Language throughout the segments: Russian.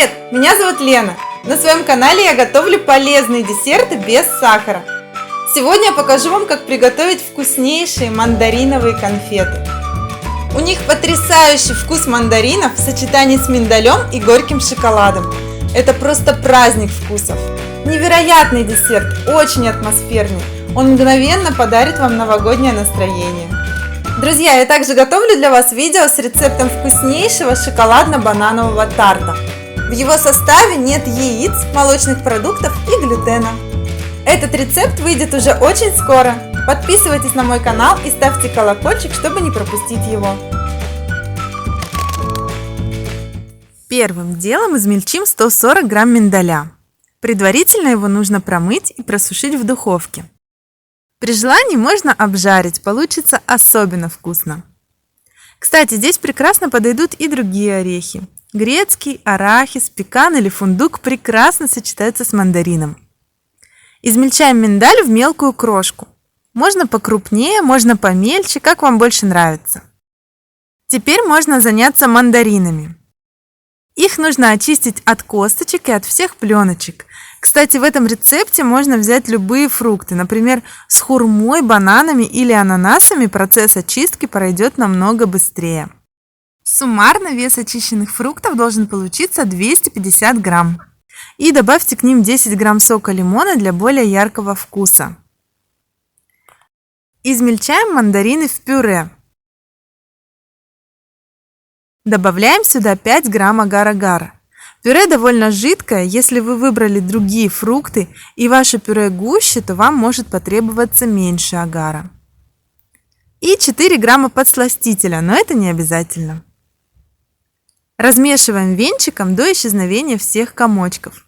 Привет! Меня зовут Лена. На своем канале я готовлю полезные десерты без сахара. Сегодня я покажу вам, как приготовить вкуснейшие мандариновые конфеты. У них потрясающий вкус мандаринов в сочетании с миндалем и горьким шоколадом. Это просто праздник вкусов. Невероятный десерт, очень атмосферный. Он мгновенно подарит вам новогоднее настроение. Друзья, я также готовлю для вас видео с рецептом вкуснейшего шоколадно-бананового тарта. В его составе нет яиц, молочных продуктов и глютена. Этот рецепт выйдет уже очень скоро. Подписывайтесь на мой канал и ставьте колокольчик, чтобы не пропустить его. Первым делом измельчим 140 грамм миндаля. Предварительно его нужно промыть и просушить в духовке. При желании можно обжарить, получится особенно вкусно. Кстати, здесь прекрасно подойдут и другие орехи. Грецкий, арахис, пекан или фундук прекрасно сочетаются с мандарином. Измельчаем миндаль в мелкую крошку. Можно покрупнее, можно помельче, как вам больше нравится. Теперь можно заняться мандаринами. Их нужно очистить от косточек и от всех пленочек. Кстати, в этом рецепте можно взять любые фрукты. Например, с хурмой, бананами или ананасами процесс очистки пройдет намного быстрее. Суммарно вес очищенных фруктов должен получиться 250 грамм. И добавьте к ним 10 грамм сока лимона для более яркого вкуса. Измельчаем мандарины в пюре. Добавляем сюда 5 грамм агар-агара. Пюре довольно жидкое, если вы выбрали другие фрукты и ваше пюре гуще, то вам может потребоваться меньше агара. И 4 грамма подсластителя, но это не обязательно. Размешиваем венчиком до исчезновения всех комочков.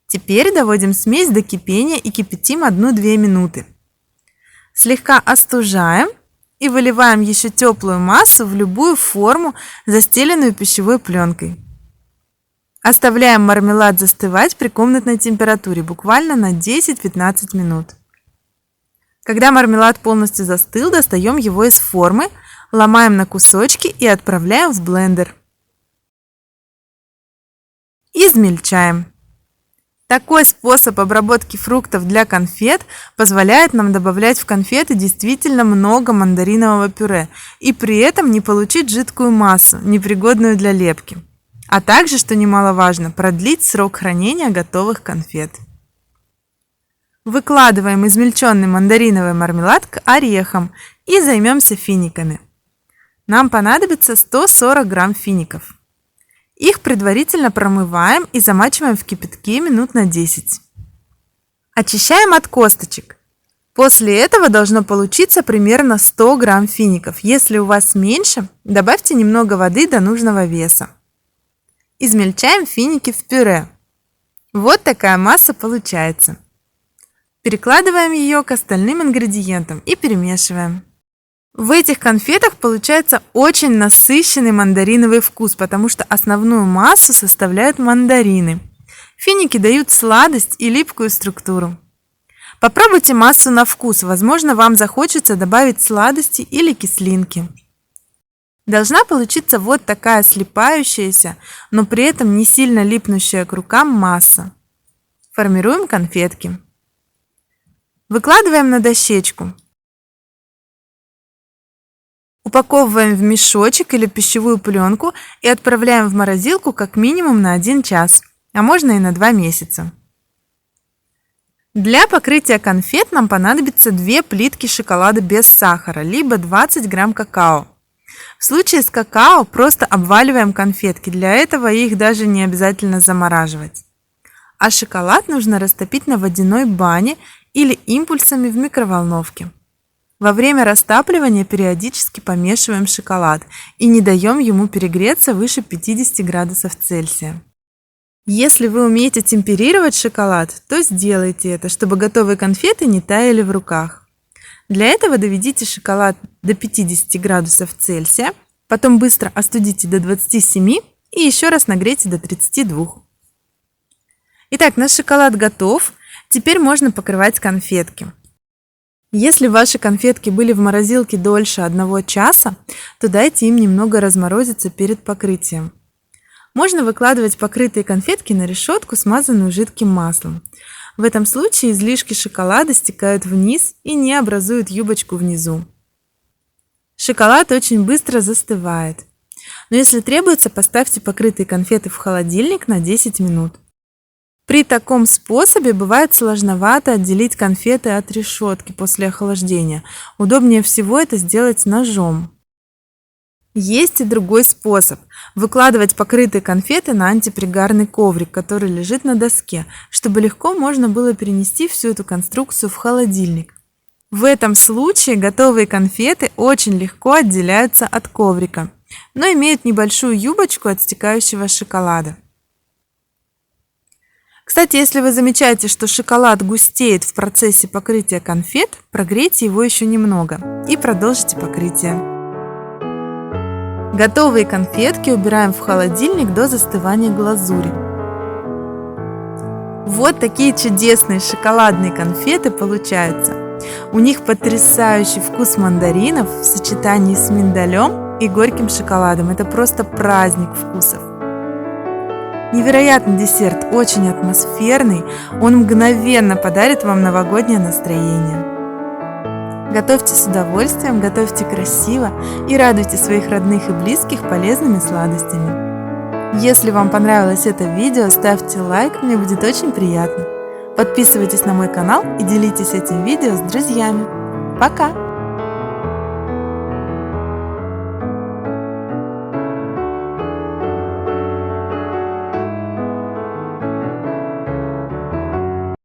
Теперь доводим смесь до кипения и кипятим 1-2 минуты. Слегка остужаем и выливаем еще теплую массу в любую форму, застеленную пищевой пленкой. Оставляем мармелад застывать при комнатной температуре буквально на 10-15 минут. Когда мармелад полностью застыл, достаем его из формы, ломаем на кусочки и отправляем в блендер. Измельчаем. Такой способ обработки фруктов для конфет позволяет нам добавлять в конфеты действительно много мандаринового пюре и при этом не получить жидкую массу, непригодную для лепки. А также, что немаловажно, продлить срок хранения готовых конфет. Выкладываем измельченный мандариновый мармелад к орехам и займемся финиками. Нам понадобится 140 грамм фиников. Их предварительно промываем и замачиваем в кипятке минут на 10. Очищаем от косточек. После этого должно получиться примерно 100 грамм фиников. Если у вас меньше, добавьте немного воды до нужного веса. Измельчаем финики в пюре. Вот такая масса получается. Перекладываем ее к остальным ингредиентам и перемешиваем. В этих конфетах получается очень насыщенный мандариновый вкус, потому что основную массу составляют мандарины. Финики дают сладость и липкую структуру. Попробуйте массу на вкус, возможно, вам захочется добавить сладости или кислинки. Должна получиться вот такая слипающаяся, но при этом не сильно липнущая к рукам масса. Формируем конфетки. Выкладываем на дощечку. Упаковываем в мешочек или пищевую пленку и отправляем в морозилку как минимум на 1 час, а можно и на 2 месяца. Для покрытия конфет нам понадобится 2 плитки шоколада без сахара, либо 20 грамм какао. В случае с какао просто обваливаем конфетки, для этого их даже не обязательно замораживать. А шоколад нужно растопить на водяной бане или импульсами в микроволновке. Во время растапливания периодически помешиваем шоколад и не даем ему перегреться выше 50 градусов Цельсия. Если вы умеете темперировать шоколад, то сделайте это, чтобы готовые конфеты не таяли в руках. Для этого доведите шоколад до 50 градусов Цельсия, потом быстро остудите до 27 и еще раз нагрейте до 32. Итак, наш шоколад готов. Теперь можно покрывать конфетки. Если ваши конфетки были в морозилке дольше 1 часа, то дайте им немного разморозиться перед покрытием. Можно выкладывать покрытые конфетки на решетку, смазанную жидким маслом. В этом случае излишки шоколада стекают вниз и не образуют юбочку внизу. Шоколад очень быстро застывает. Но если требуется, поставьте покрытые конфеты в холодильник на 10 минут. При таком способе бывает сложновато отделить конфеты от решетки после охлаждения. Удобнее всего это сделать ножом. Есть и другой способ – выкладывать покрытые конфеты на антипригарный коврик, который лежит на доске, чтобы легко можно было перенести всю эту конструкцию в холодильник. В этом случае готовые конфеты очень легко отделяются от коврика, но имеют небольшую юбочку от стекающего шоколада. Кстати, если вы замечаете, что шоколад густеет в процессе покрытия конфет, прогрейте его еще немного и продолжите покрытие. Готовые конфетки убираем в холодильник до застывания глазури. Вот такие чудесные шоколадные конфеты получаются. У них потрясающий вкус мандаринов в сочетании с миндалем и горьким шоколадом. Это просто праздник вкусов. Невероятный десерт, очень атмосферный. Он мгновенно подарит вам новогоднее настроение. Готовьте с удовольствием, готовьте красиво и радуйте своих родных и близких полезными сладостями. Если вам понравилось это видео, ставьте лайк, мне будет очень приятно. Подписывайтесь на мой канал и делитесь этим видео с друзьями. Пока!